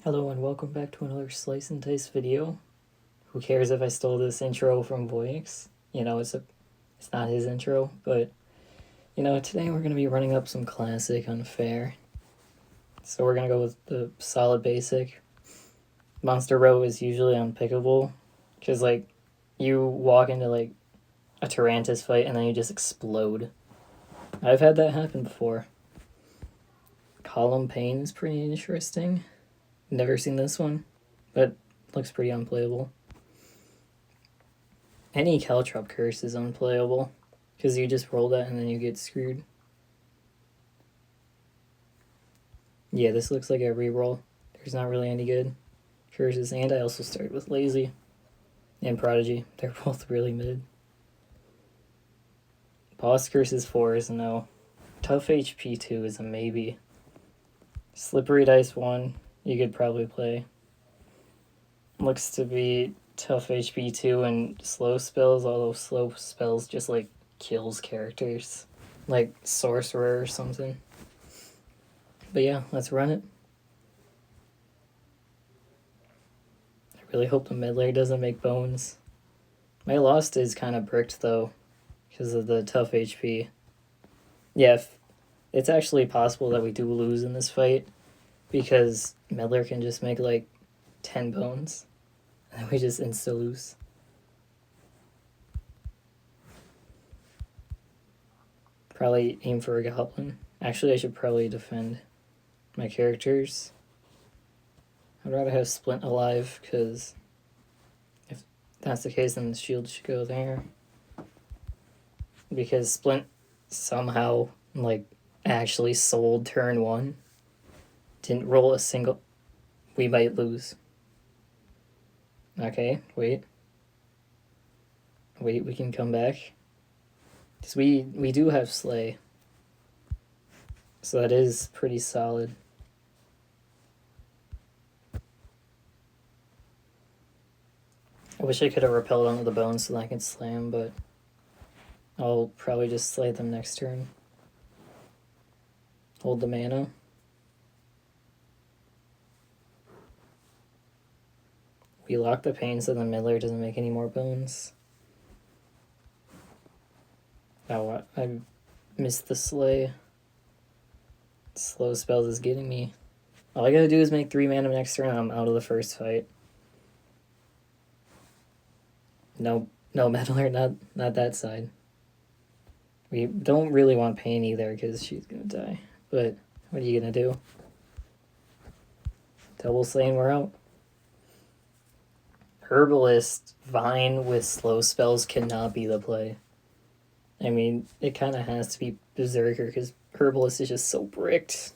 Hello and welcome back to another Slice and Dice video. Who cares if I stole this intro from Voyix? It's not his intro, but today we're gonna be running up some classic unfair. So we're gonna go with the solid basic. Monster Row is usually unpickable, because you walk into a Tyrantus fight and then you just explode. I've had that happen before. Column Pain is pretty interesting. Never seen this one, but looks pretty unplayable. Any Caltrop Curse is unplayable, because you just roll that and then you get screwed. Yeah, this looks like a reroll. There's not really any good curses, and I also started with Lazy and Prodigy. They're both really mid. Boss Curses 4 is a no. Tough HP 2 is a maybe. Slippery Dice 1, you could probably play. Looks to be Tough HP 2 and slow spells, although slow spells just kills characters. Like Sorcerer or something. But yeah, let's run it. I really hope the Meddler doesn't make bones. My Lost is kind of bricked though, because of the tough HP. Yeah, it's actually possible that we do lose in this fight, because Meddler can just make 10 bones, and we just insta-lose. Probably aim for a Goblin. Actually, I should probably defend my characters. I'd rather have Splint alive, because if that's the case, then the shield should go there. Because Splint somehow, actually sold turn 1. Didn't roll a single... We might lose. Okay, wait. Wait, we can come back. Because we do have Slay. So that is pretty solid. I wish I could have repelled onto the bones so that I could slay them, but I'll probably just slay them next turn. Hold the mana. We lock the pain so the Meddler doesn't make any more bones. Oh, I missed the slay. Slow spells is getting me. All I gotta do is make 3 mana next turn and I'm out of the first fight. No, Meddler, not that side. We don't really want Pain either, because she's gonna die. But what are you gonna do? Double Slaying, we're out. Herbalist Vine with slow spells cannot be the play. I mean, it kind of has to be Berserker, because Herbalist is just so bricked.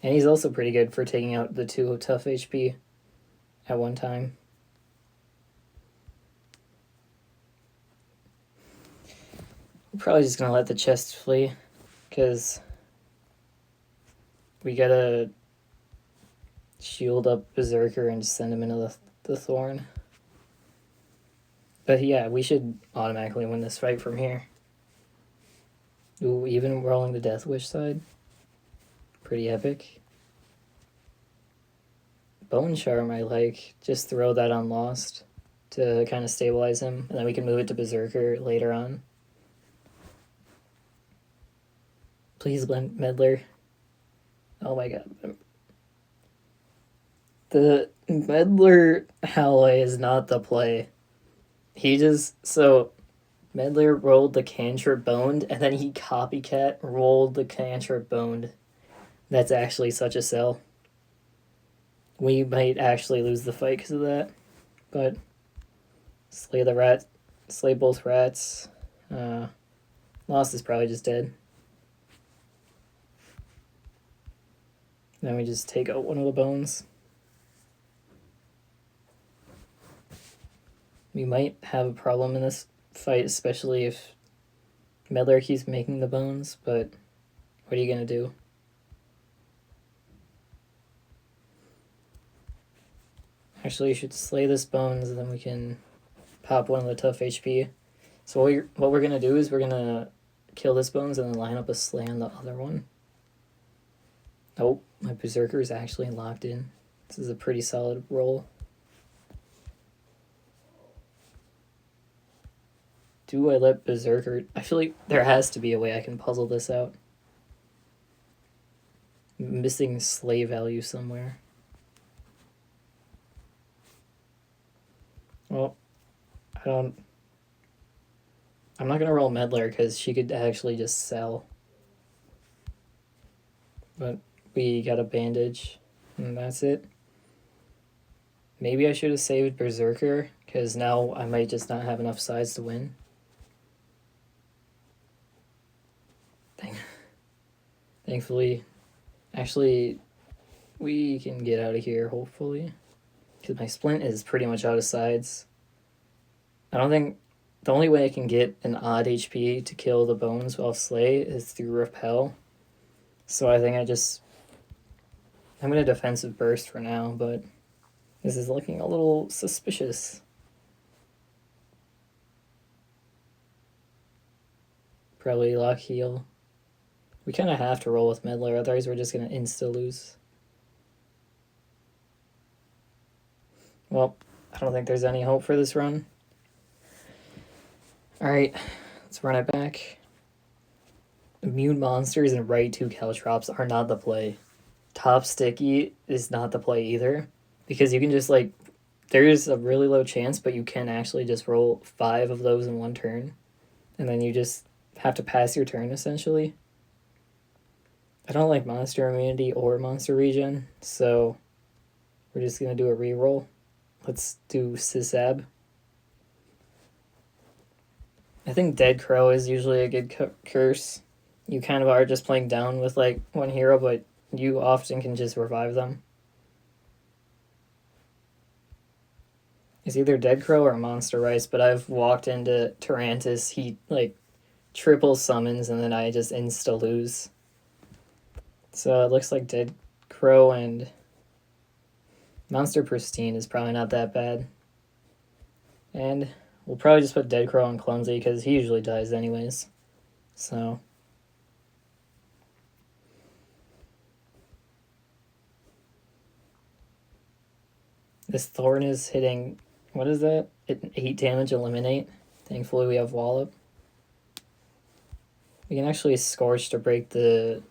And he's also pretty good for taking out the 2 tough HP at one time. I'm probably just going to let the chest flee, because we gotta shield up Berserker and send him into the Thorn. But yeah, we should automatically win this fight from here. Ooh, even rolling the Death Wish side. Pretty epic. Bone Charm I like. Just throw that on Lost to kind of stabilize him, and then we can move it to Berserker later on. Please, Meddler. Oh my god. The Meddler ally is not the play. Meddler rolled the Cantrip Boned, and then he copycat rolled the Cantrip Boned. That's actually such a sell. We might actually lose the fight because of that. But slay the rat, slay both rats. Lost is probably just dead. Then we just take out one of the bones. We might have a problem in this fight, especially if Meddler keeps making the bones, but what are you going to do? Actually, you should slay this bones, and then we can pop one of the tough HP. So what we're going to do is we're going to kill this bones and then line up a slay on the other one. Nope, my Berserker is actually locked in. This is a pretty solid roll. Do I let Berserker... I feel like there has to be a way I can puzzle this out. I'm missing slay value somewhere. Well, I'm not going to roll Meddler because she could actually just sell. But we got a bandage, and that's it. Maybe I should have saved Berserker, because now I might just not have enough sides to win. Thankfully, actually, we can get out of here, hopefully. Because my Splint is pretty much out of sides. I don't think... The only way I can get an odd HP to kill the bones while slay is through repel. So I think I'm going to defensive burst for now, but this is looking a little suspicious. Probably lock heal. We kind of have to roll with Meddler, otherwise we're just going to insta-lose. Well, I don't think there's any hope for this run. Alright, let's run it back. Immune monsters and right 2 Caltrops are not the play. Top Sticky is not the play either, because you can just, like, there's a really low chance, but you can actually just roll 5 of those in one turn, and then you just have to pass your turn, essentially. I don't like monster immunity or monster regen, so we're just going to do a reroll. Let's do Sisab. I think Dead Crow is usually a good curse. You kind of are just playing down with, like, one hero, but you often can just revive them. It's either Dead Crow or Monster Rice, but I've walked into Tarantis, he, like, triple summons, and then I just insta-lose. So it looks like Dead Crow and Monster Pristine is probably not that bad. And we'll probably just put Dead Crow on Clumsy, because he usually dies anyways. So... This Thorn is hitting, what is that? 8 damage, eliminate. Thankfully we have Wallop. We can actually Scorch to break the,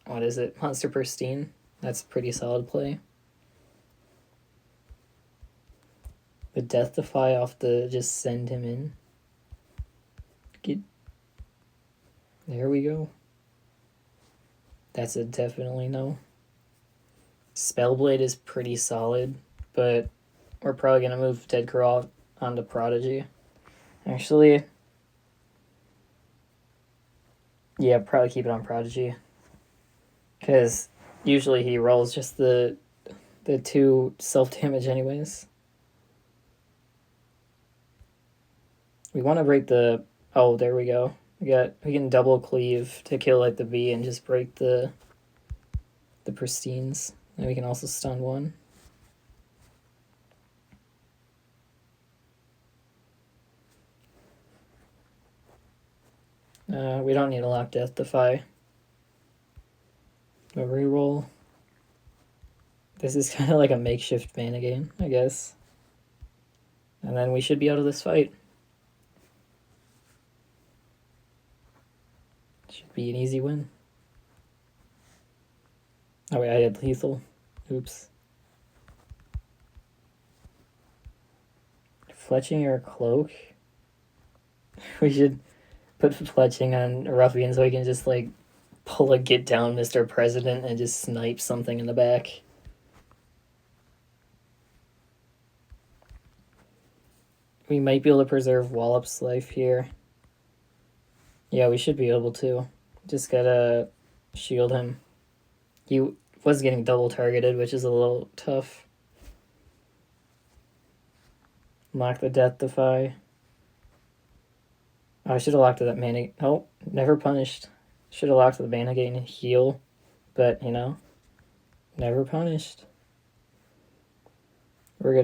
what is it, Monster Pristine. That's a pretty solid play. The Death Defy off the just send him in. There we go. That's a definitely no. Spellblade is pretty solid, but we're probably going to move Dead Crow onto Prodigy. Actually, yeah, probably keep it on Prodigy. Because usually he rolls just the 2 self-damage anyways. We want to break the... Oh, there we go. We can double cleave to kill, like, the bee and just break the Pristines. And we can also stun 1. We don't need to lock Death Defy. A reroll. This is kind of like a makeshift mana game, I guess. And then we should be out of this fight. Should be an easy win. Oh wait, I had lethal. Oops. Fletching or Cloak? We should put Fletching on Ruffian so he can just, like, pull a Get Down Mr. President and just snipe something in the back. We might be able to preserve Wallop's life here. Yeah, we should be able to. Just gotta shield him. He was getting double targeted, which is a little tough. Lock the Death Defy. Oh, I should have locked that mana. Oh, never punished. Should have locked the mana gain and heal. But, you know, never punished. We're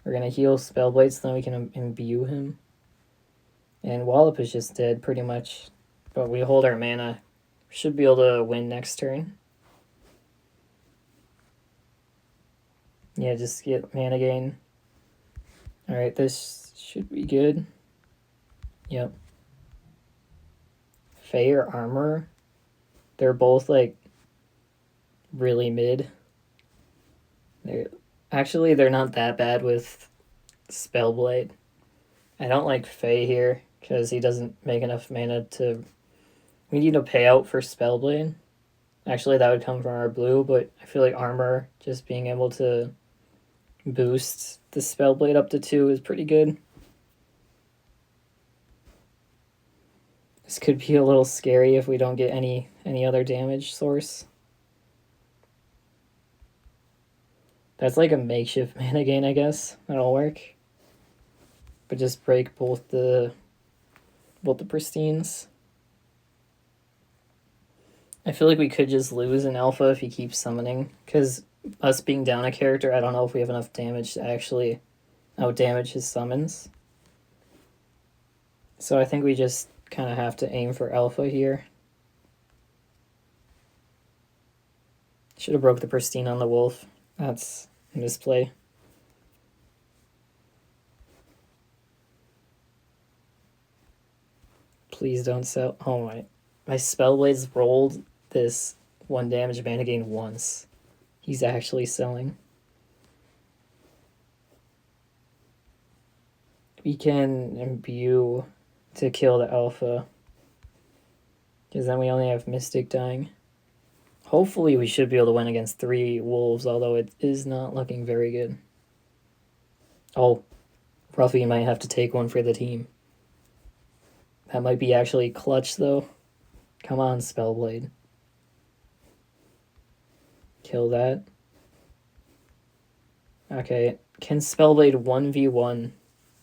gonna heal Spellblade so then we can imbue him. And Wallop is just dead, pretty much. But we hold our mana. Should be able to win next turn. Yeah, just get mana gain. Alright, this should be good. Yep. Fae or Armor, they're both like really mid. They're not that bad with Spellblade. I don't like Fae here because he doesn't make enough mana to. We need a payout for Spellblade. Actually, that would come from our blue, but I feel like Armor, just being able to boost the Spellblade up to 2 is pretty good. This could be a little scary if we don't get any other damage source. That's like a makeshift mana gain, I guess. That'll work. But just break both the pristines. I feel like we could just lose in alpha if he keeps summoning, because us being down a character, I don't know if we have enough damage to actually out-damage his summons. So I think we just kind of have to aim for alpha here. Should have broke the pristine on the wolf. That's a misplay. Please don't sell. Oh my Spellblades rolled this 1 damage mana gain once. He's actually selling. We can imbue to kill the alpha, because then we only have Mystic dying. Hopefully we should be able to win against 3 wolves, although it is not looking very good. Oh, Ruffy might have to take one for the team. That might be actually clutch, though. Come on, Spellblade. Kill that. Okay, can Spellblade 1v1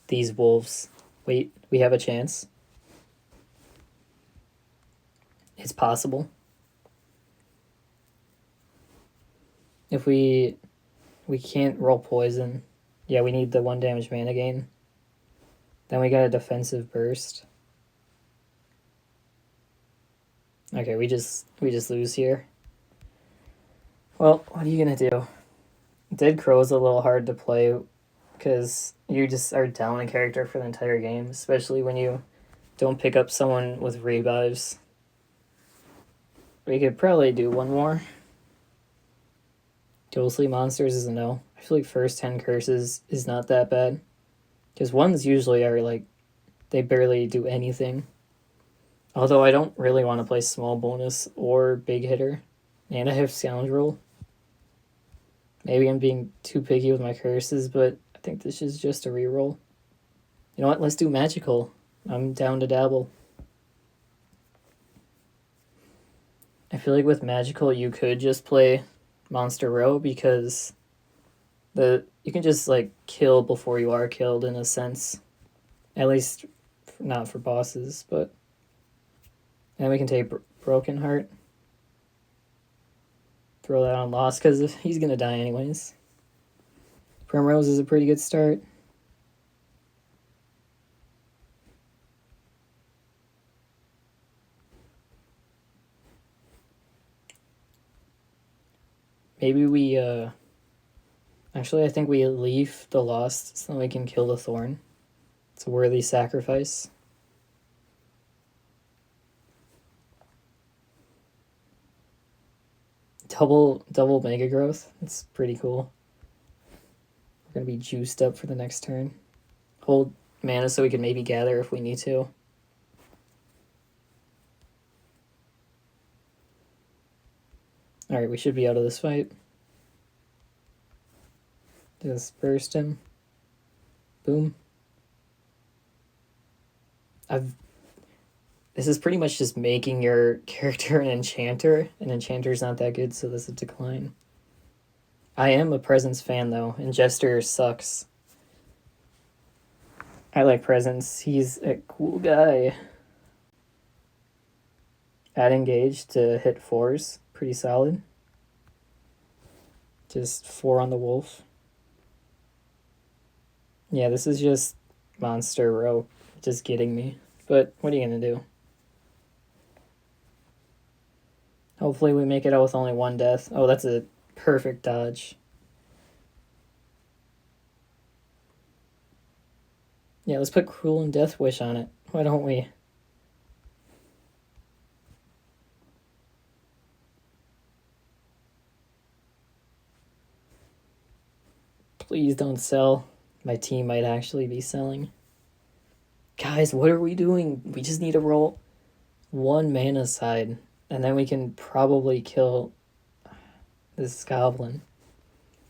these wolves? Wait, we have a chance. It's possible. If we can't roll poison. Yeah, we need the 1 damage mana gain. Then we got a defensive burst. Okay, we just lose here. Well, what are you gonna do? Dead Crow's a little hard to play because you just are down a character for the entire game, especially when you don't pick up someone with revives. We could probably do one more. Ghostly Monsters is a no. I feel like first 10 curses is not that bad, because ones usually are like, they barely do anything. Although I don't really want to play small bonus or big hitter, and I have Scoundrel. Maybe I'm being too picky with my curses, but I think this is just a reroll. You know what? Let's do Magical. I'm down to dabble. I feel like with Magical you could just play Monster Row, because you can just like kill before you are killed in a sense. At least not for bosses, but then we can take Broken Heart. Throw that on Lost, because he's gonna die anyways. Primrose is a pretty good start. Maybe we actually I think we leave the Lost so we can kill the Thorn. It's a worthy sacrifice. Double Mega Growth. It's pretty cool. We're gonna be juiced up for the next turn. Hold mana so we can maybe gather if we need to. Alright, we should be out of this fight. Just burst him. Boom. This is pretty much just making your character an enchanter. An enchanter's not that good, so this is a decline. I am a Presence fan, though, and Jester sucks. I like Presence. He's a cool guy. Add Engage to hit 4s. Pretty solid. Just 4 on the wolf. Yeah, this is just Monster Row just getting me. But what are you going to do? Hopefully we make it out with only 1 death. Oh, that's a perfect dodge. Yeah, let's put Cruel and Death Wish on it. Why don't we? Please don't sell. My team might actually be selling. Guys, what are we doing? We just need to roll one mana side, and then we can probably kill this goblin.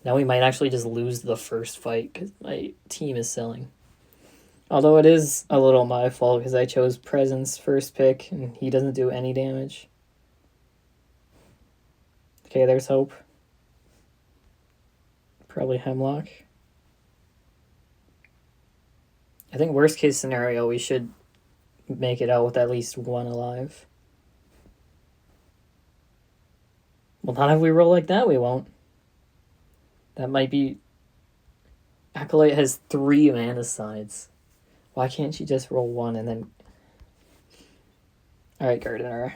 Now we might actually just lose the first fight because my team is selling. Although it is a little my fault because I chose Presence first pick and he doesn't do any damage. Okay, there's hope. Probably Hemlock. I think worst case scenario, we should make it out with at least one alive. Well, not if we roll like that, we won't. That might be... Acolyte has 3 mana sides. Why can't she just roll 1 and then... Alright, Gardener.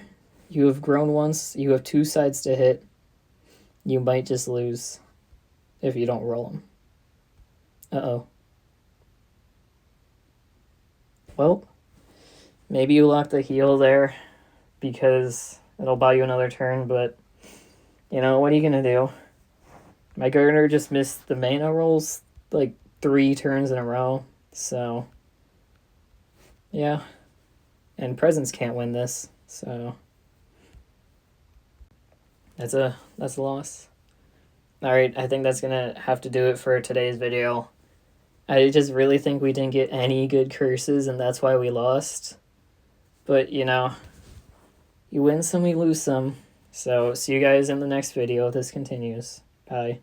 You have grown once. You have 2 sides to hit. You might just lose if you don't roll them. Uh-oh. Well, maybe you lock the heal there because it'll buy you another turn, but, you know, what are you going to do? My Gardener just missed the mana rolls like 3 turns in a row, so, yeah. And Presence can't win this, so that's a loss. Alright, I think that's going to have to do it for today's video. I just really think we didn't get any good curses, and that's why we lost. But, you know, you win some, we lose some. So, see you guys in the next video if this continues. Bye.